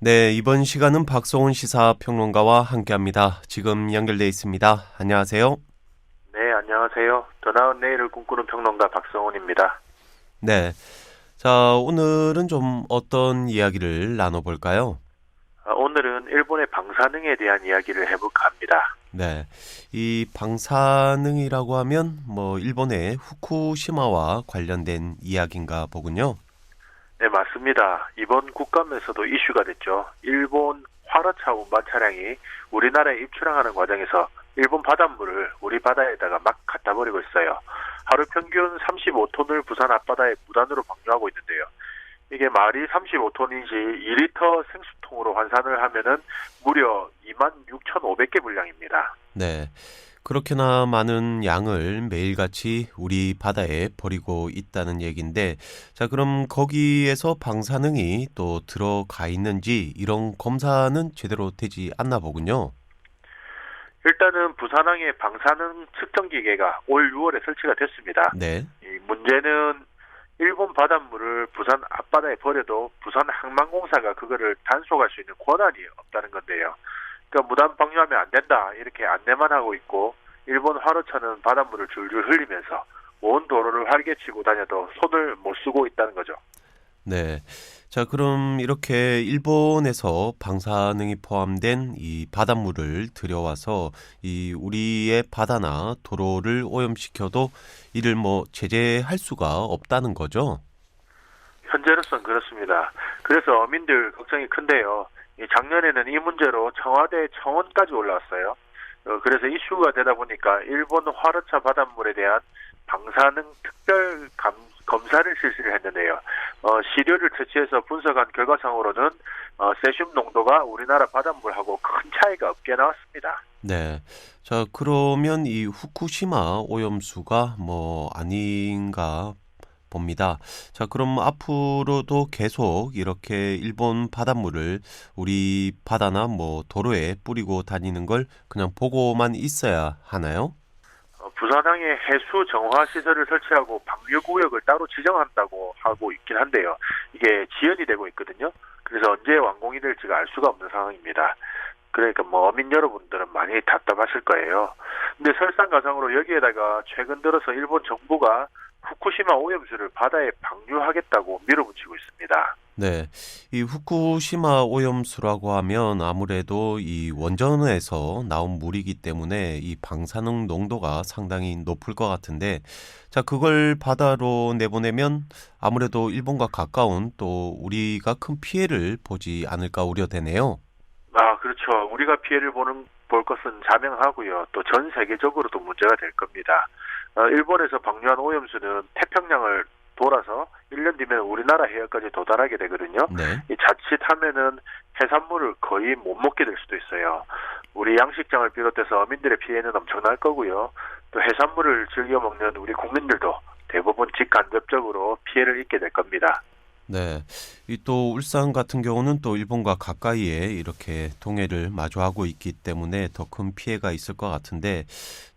네, 이번 시간은 박성훈 시사평론가와 함께합니다. 지금 연결돼 있습니다. 안녕하세요. 네, 안녕하세요. 더 나은 내일을 꿈꾸는 평론가 박성훈입니다. 네, 자, 오늘은 좀 어떤 이야기를 나눠볼까요? 오늘은 일본의 방사능에 대한 이야기를 해볼까 합니다. 네, 이 방사능이라고 하면 일본의 후쿠시마와 관련된 이야기인가 보군요. 네, 맞습니다. 이번 국감에서도 이슈가 됐죠. 일본 화로차 운반 차량이 우리나라에 입출항하는 과정에서 일본 바닷물을 우리 바다에다가 막 갖다 버리고 있어요. 하루 평균 35톤을 부산 앞바다에 무단으로 방류하고 있는데요. 이게 말이 35톤인지 2리터 생수통으로 환산을 하면은 무려 26,500개 분량입니다. 네, 그렇게나 많은 양을 매일같이 우리 바다에 버리고 있다는 얘기인데, 자, 그럼 거기에서 방사능이 또 들어가 있는지 이런 검사는 제대로 되지 않나 보군요. 일단은 부산항에 방사능 측정 기계가 올 6월에 설치가 됐습니다. 네, 이 문제는 일본 바닷물을 부산 앞바다에 버려도 부산항만공사가 그거를 단속할 수 있는 권한이 없다는 건데요. 그러니까 무단 방류하면 안 된다 이렇게 안내만 하고 있고 일본 화로차는 바닷물을 줄줄 흘리면서 온 도로를 활개치고 다녀도 손을 못 쓰고 있다는 거죠. 네. 자, 그럼 이렇게 일본에서 방사능이 포함된 이 바닷물을 들여와서 이 우리의 바다나 도로를 오염시켜도 이를 제재할 수가 없다는 거죠. 현재로선 그렇습니다. 그래서 어민들 걱정이 큰데요. 작년에는 이 문제로 청와대 청원까지 올라왔어요. 그래서 이슈가 되다 보니까 일본 화로차 바닷물에 대한 방사능 특별 검사를 실시를 했는데요. 시료를 채취해서 분석한 결과상으로는 세슘 농도가 우리나라 바닷물하고 큰 차이가 없게 나왔습니다. 네. 자, 그러면 이 후쿠시마 오염수가 아닌가 봅니다. 자, 그럼 앞으로도 계속 이렇게 일본 바닷물을 우리 바다나 도로에 뿌리고 다니는 걸 그냥 보고만 있어야 하나요? 부산항에 해수 정화 시설을 설치하고 방류 구역을 따로 지정한다고 하고 있긴 한데요. 이게 지연이 되고 있거든요. 그래서 언제 완공이 될지가 알 수가 없는 상황입니다. 그러니까 어민 여러분들은 많이 답답하실 거예요. 근데 설상가상으로 여기에다가 최근 들어서 일본 정부가 후쿠시마 오염수를 바다에 방류하겠다고 밀어붙이고 있습니다. 네. 이 후쿠시마 오염수라고 하면 아무래도 이 원전에서 나온 물이기 때문에 이 방사능 농도가 상당히 높을 것 같은데, 자, 그걸 바다로 내보내면 아무래도 일본과 가까운 또 우리가 큰 피해를 보지 않을까 우려되네요. 그렇죠. 우리가 피해를 볼 것은 자명하고요. 또 전 세계적으로도 문제가 될 겁니다. 일본에서 방류한 오염수는 태평양을 돌아서 1년 뒤면 우리나라 해역까지 도달하게 되거든요. 네. 이 자칫하면은 해산물을 거의 못 먹게 될 수도 있어요. 우리 양식장을 비롯해서 어민들의 피해는 엄청날 거고요. 또 해산물을 즐겨 먹는 우리 국민들도 대부분 직간접적으로 피해를 입게 될 겁니다. 네. 이 또 울산 같은 경우는 또 일본과 가까이에 이렇게 동해를 마주하고 있기 때문에 더 큰 피해가 있을 것 같은데,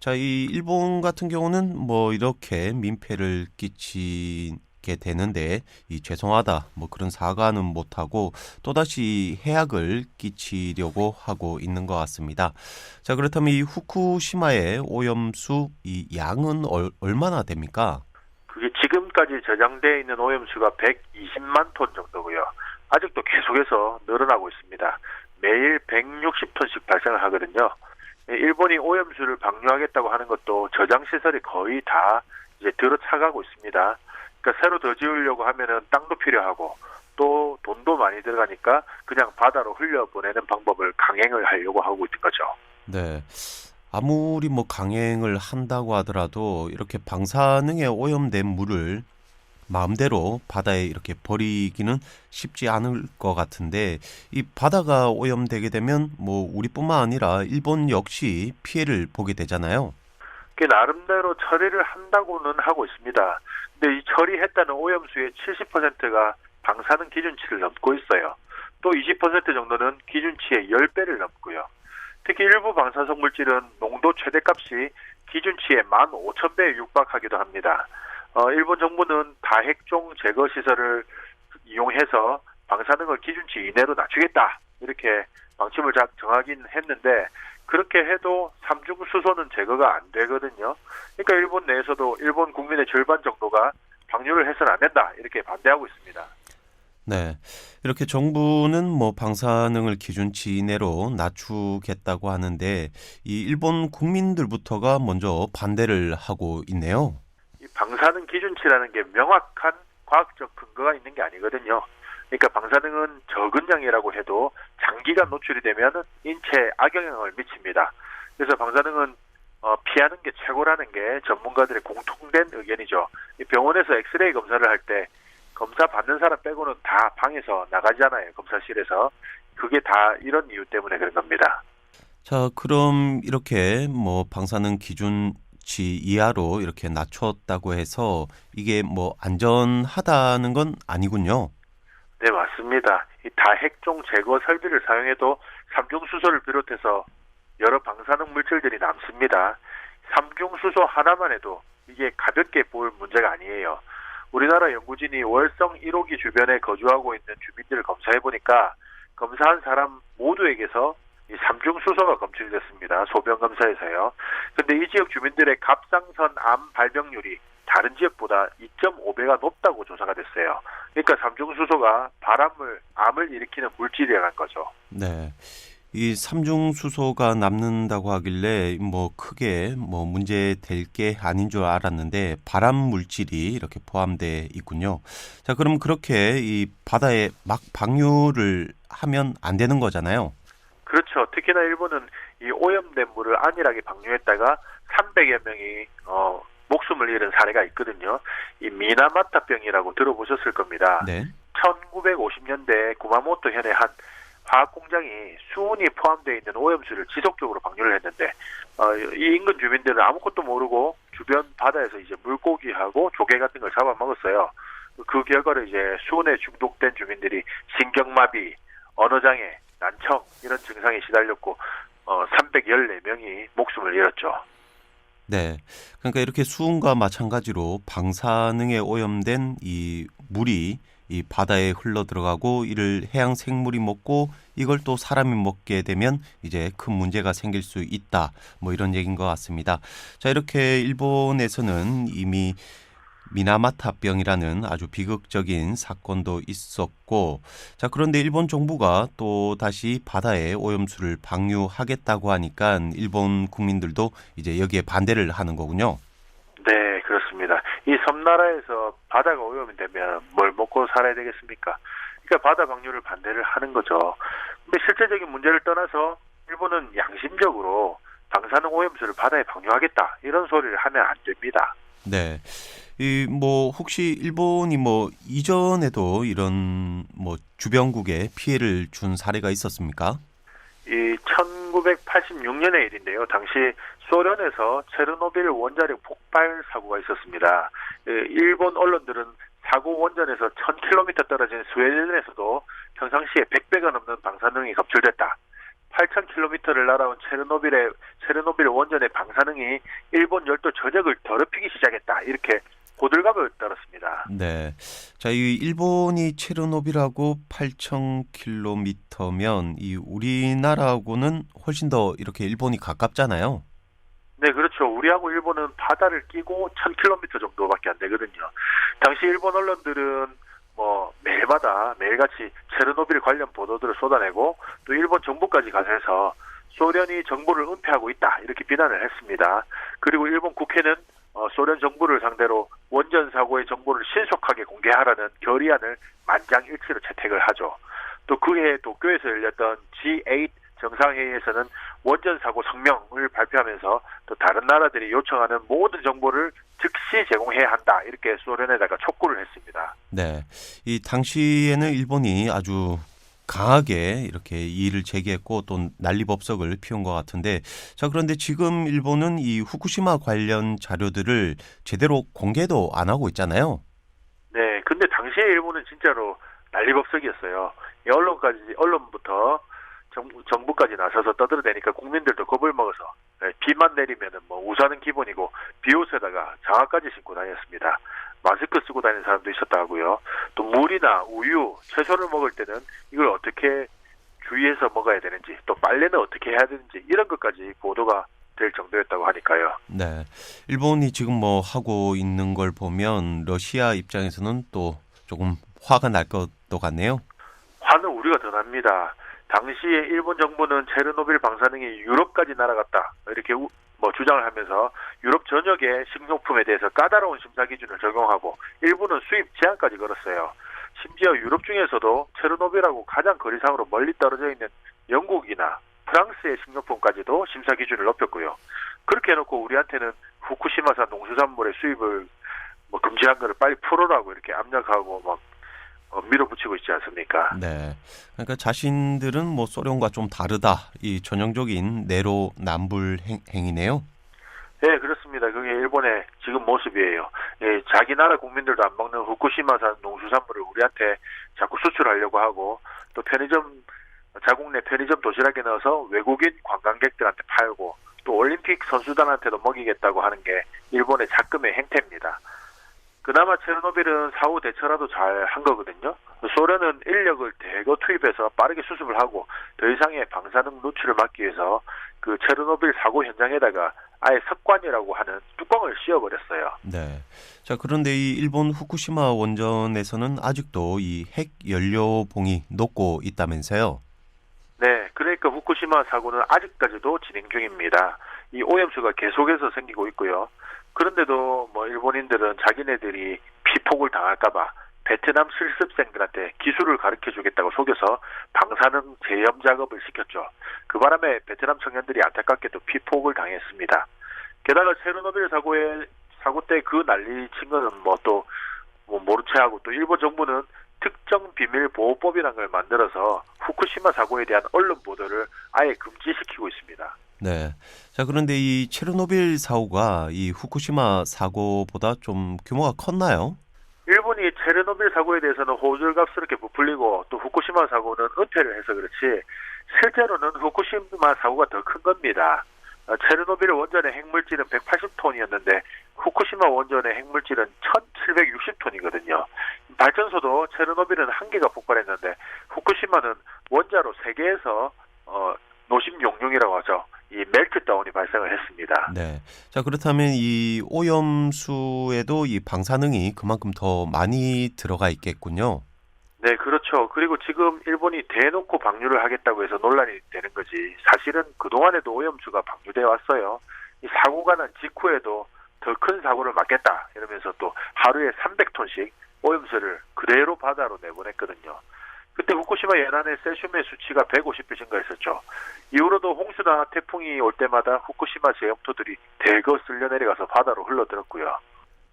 자, 이 일본 같은 경우는 이렇게 민폐를 끼치게 되는데, 이 죄송하다, 그런 사과는 못하고 또다시 해악을 끼치려고 하고 있는 것 같습니다. 자, 그렇다면 이 후쿠시마의 오염수 이 양은 얼마나 됩니까? 그게 지금까지 저장되어 있는 오염수가 120만 톤 정도고요. 아직도 계속해서 늘어나고 있습니다. 매일 160톤씩 발생을 하거든요. 일본이 오염수를 방류하겠다고 하는 것도 저장 시설이 거의 다 이제 들어차가고 있습니다. 그러니까 새로 더 지으려고 하면은 땅도 필요하고 또 돈도 많이 들어가니까 그냥 바다로 흘려보내는 방법을 강행을 하려고 하고 있는 거죠. 네. 아무리 강행을 한다고 하더라도 이렇게 방사능에 오염된 물을 마음대로 바다에 이렇게 버리기는 쉽지 않을 것 같은데, 이 바다가 오염되게 되면 우리뿐만 아니라 일본 역시 피해를 보게 되잖아요. 그 나름대로 처리를 한다고는 하고 있습니다. 근데 이 처리했다는 오염수의 70%가 방사능 기준치를 넘고 있어요. 또 20% 정도는 기준치의 10배를 넘고요. 특히 일부 방사성 물질은 농도 최대값이 기준치의 15,000배에 육박하기도 합니다. 일본 정부는 다핵종 제거 시설을 이용해서 방사능을 기준치 이내로 낮추겠다 이렇게 방침을 정하긴 했는데 그렇게 해도 삼중수소는 제거가 안 되거든요. 그러니까 일본 내에서도 일본 국민의 절반 정도가 방류를 해서는 안 된다 이렇게 반대하고 있습니다. 네. 이렇게 정부는 뭐 방사능을 기준치 이내로 낮추겠다고 하는데 이 일본 국민들부터가 먼저 반대를 하고 있네요. 이 방사능 기준치라는 게 명확한 과학적 근거가 있는 게 아니거든요. 그러니까 방사능은 적은 양이라고 해도 장기간 노출이 되면 인체에 악영향을 미칩니다. 그래서 방사능은 피하는 게 최고라는 게 전문가들의 공통된 의견이죠. 이 병원에서 엑스레이 검사를 할 때 검사 받는 사람 빼고는 다 방에서 나가잖아요. 검사실에서. 그게 다 이런 이유 때문에 그런 겁니다. 자, 그럼 이렇게 뭐 방사능 기준치 이하로 이렇게 낮췄다고 해서 이게 뭐 안전하다는 건 아니군요. 네, 맞습니다. 이 다핵종 제거 설비를 사용해도 삼중수소를 비롯해서 여러 방사능 물질들이 남습니다. 삼중수소 하나만 해도 이게 가볍게 볼 문제가 아니에요. 우리나라 연구진이 월성 1호기 주변에 거주하고 있는 주민들을 검사해보니까 검사한 사람 모두에게서 이 삼중수소가 검출이 됐습니다. 소변 검사에서요. 근데 이 지역 주민들의 갑상선 암 발병률이 다른 지역보다 2.5배가 높다고 조사가 됐어요. 그러니까 삼중수소가 암을 일으키는 물질이라는 거죠. 네. 이 삼중수소가 남는다고 하길래 뭐 크게 뭐 문제 될 게 아닌 줄 알았는데 발암 물질이 이렇게 포함돼 있군요. 자, 그럼 그렇게 이 바다에 막 방류를 하면 안 되는 거잖아요. 그렇죠. 특히나 일본은 이 오염된 물을 안일하게 방류했다가 300여 명이 목숨을 잃은 사례가 있거든요. 이 미나마타병이라고 들어보셨을 겁니다. 네. 1950년대 구마모토 현의 한 화학 공장이 수은이 포함되어 있는 오염수를 지속적으로 방류를 했는데 이 인근 주민들은 아무것도 모르고 주변 바다에서 이제 물고기하고 조개 같은 걸 잡아먹었어요. 그 결과로 이제 수은에 중독된 주민들이 신경마비, 언어장애, 난청 이런 증상에 시달렸고 314명이 목숨을 잃었죠. 네. 그러니까 이렇게 수은과 마찬가지로 방사능에 오염된 이 물이 이 바다에 흘러 들어가고 이를 해양 생물이 먹고 이걸 또 사람이 먹게 되면 이제 큰 문제가 생길 수 있다. 뭐 이런 얘기인 것 같습니다. 자, 이렇게 일본에서는 이미 미나마타병이라는 아주 비극적인 사건도 있었고, 자, 그런데 일본 정부가 또 다시 바다에 오염수를 방류하겠다고 하니까 일본 국민들도 이제 여기에 반대를 하는 거군요. 네, 그렇습니다. 이 섬나라에서 바다가 오염이 되면 뭘 먹고 살아야 되겠습니까? 그러니까 바다 방류를 반대를 하는 거죠. 근데 실제적인 문제를 떠나서 일본은 양심적으로 방사능 오염수를 바다에 방류하겠다 이런 소리를 하면 안 됩니다. 네. 이 뭐 혹시 일본이 뭐 이전에도 이런 뭐 주변국에 피해를 준 사례가 있었습니까? 이 1986년의 일인데요. 당시 소련에서 체르노빌 원자력 폭발 사고가 있었습니다. 일본 언론들은 사고 원전에서 1000km 떨어진 스웨덴에서도 평상시에 100배가 넘는 방사능이 검출됐다. 8,000km를 날아온 체르노빌 원전의 방사능이 일본 열도 전역을 더럽히기 시작했다. 이렇게 호들갑을 떨었습니다. 네. 자, 이 일본이 체르노빌하고 8,000km면 이 우리나라하고는 훨씬 더 이렇게 일본이 가깝잖아요. 네, 그렇죠. 우리하고 일본은 바다를 끼고 1000km 정도밖에 안 되거든요. 당시 일본 언론들은 매일같이 체르노빌 관련 보도들을 쏟아내고 또 일본 정부까지 가서해서 소련이 정보를 은폐하고 있다 이렇게 비난을 했습니다. 그리고 일본 국회는 소련 정부를 상대로 원전 사고의 정보를 신속하게 공개하라는 결의안을 만장일치로 채택을 하죠. 또 그해 도쿄에서 열렸던 G8 정상회의에서는 원전 사고 성명을 발표하면서 또 다른 나라들이 요청하는 모든 정보를 즉시 제공해야 한다 이렇게 소련에다가 촉구를 했습니다. 네. 이 당시에는 일본이 아주 강하게 이렇게 이의를 제기했고 또 난리법석을 피운 것 같은데, 자, 그런데 지금 일본은 이 후쿠시마 관련 자료들을 제대로 공개도 안 하고 있잖아요. 네, 근데 당시에 일본은 진짜로 난리법석이었어요. 언론부터 정부까지 나서서 떠들어대니까 국민들도 겁을 먹어서 비만 내리면은 우산은 기본이고 비옷에다가 장화까지 신고 다녔습니다. 마스크 쓰고 다니는 사람도 있었다 하고요. 또 물이나 우유, 채소를 먹을 때는 이걸 어떻게 주의해서 먹어야 되는지, 또 빨래는 어떻게 해야 되는지 이런 것까지 보도가 될 정도였다고 하니까요. 네. 일본이 지금 뭐 하고 있는 걸 보면 러시아 입장에서는 또 조금 화가 날 것도 같네요. 화는 우리가 더 납니다. 당시에 일본 정부는 체르노빌 방사능이 유럽까지 날아갔다 이렇게 주장을 하면서 유럽 전역의 식료품에 대해서 까다로운 심사 기준을 적용하고 일부는 수입 제한까지 걸었어요. 심지어 유럽 중에서도 체르노빌하고 가장 거리상으로 멀리 떨어져 있는 영국이나 프랑스의 식료품까지도 심사 기준을 높였고요. 그렇게 해놓고 우리한테는 후쿠시마산 농수산물의 수입을 금지한 거를 빨리 풀어라고 이렇게 압력하고 밀어붙이고 있지 않습니까? 네. 그러니까 자신들은 뭐 소련과 좀 다르다. 이 전형적인 내로남불 행위네요. 네, 그렇습니다. 그게 일본의 지금 모습이에요. 예, 자기 나라 국민들도 안 먹는 후쿠시마산 농수산물을 우리한테 자꾸 수출하려고 하고 또 자국 내 편의점 도시락에 넣어서 외국인 관광객들한테 팔고 또 올림픽 선수단한테도 먹이겠다고 하는 게 일본의 작금의 행태입니다. 그나마 체르노빌은 사후 대처라도 잘 한 거거든요. 소련은 인력을 대거 투입해서 빠르게 수습을 하고 더 이상의 방사능 노출을 막기 위해서 그 체르노빌 사고 현장에다가 아예 석관이라고 하는 뚜껑을 씌워버렸어요. 네. 자, 그런데 이 일본 후쿠시마 원전에서는 아직도 이 핵 연료봉이 녹고 있다면서요? 네, 그러니까 후쿠시마 사고는 아직까지도 진행 중입니다. 이 오염수가 계속해서 생기고 있고요. 그런데도 일본인들은 자기네들이 피폭을 당할까봐 베트남 실습생들한테 기술을 가르쳐주겠다고 속여서 방사능 제염 작업을 시켰죠. 그 바람에 베트남 청년들이 안타깝게도 피폭을 당했습니다. 게다가 체르노빌 사고 때 그 난리 친 거는 모른 채 하고 또 일본 정부는 특정 비밀 보호법이라는 걸 만들어서 후쿠시마 사고에 대한 언론 보도를 아예 금지시키고 있습니다. 네. 자, 그런데 이 체르노빌 사고가 이 후쿠시마 사고보다 좀 규모가 컸나요? 일본이 체르노빌 사고에 대해서는 호들갑스럽게 부풀리고 또 후쿠시마 사고는 은폐를 해서 그렇지 실제로는 후쿠시마 사고가 더 큰 겁니다. 체르노빌 원전의 핵물질은 180톤이었는데 후쿠시마 원전의 핵물질은 1760톤이거든요. 발전소도 체르노빌은 1개가 폭발했는데 후쿠시마는 원자로 3개에서 노심 용융이라고 하죠. 이 멜트다운이 발생을 했습니다. 네. 자, 그렇다면 이 오염수에도 이 방사능이 그만큼 더 많이 들어가 있겠군요. 네, 그렇죠. 그리고 지금 일본이 대놓고 방류를 하겠다고 해서 논란이 되는 거지. 사실은 그동안에도 오염수가 방류되어 왔어요. 이 사고가 난 직후에도 더 큰 사고를 막겠다 이러면서 또 하루에 300톤씩 오염수를 그대로 바다로 내보냈거든요. 그때 후쿠시마 연안의 세슘의 수치가 150배 증가했었죠. 이후로도 홍수나 태풍이 올 때마다 후쿠시마 제염토들이 대거 쓸려 내려가서 바다로 흘러들었고요.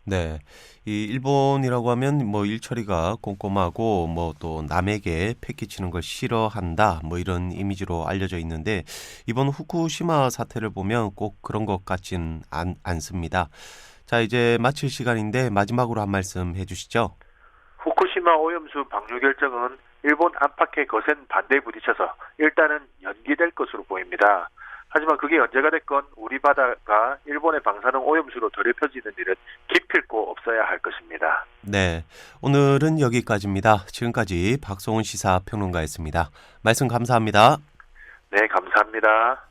네. 이 일본이라고 하면 일처리가 꼼꼼하고 또 남에게 패기치는 걸 싫어한다. 이런 이미지로 알려져 있는데 이번 후쿠시마 사태를 보면 꼭 그런 것 같진 않습니다. 자, 이제 마칠 시간인데 마지막으로 한 말씀 해주시죠. 후쿠시마 오염수 방류 결정은 일본 안팎의 거센 반대에 부딪혀서 일단은 연기될 것으로 보입니다. 하지만 그게 언제가 됐건 우리 바다가 일본의 방사능 오염수로 더럽혀지는 일은 기필코 없어야 할 것입니다. 네, 오늘은 여기까지입니다. 지금까지 박성훈 시사평론가였습니다. 말씀 감사합니다. 네, 감사합니다.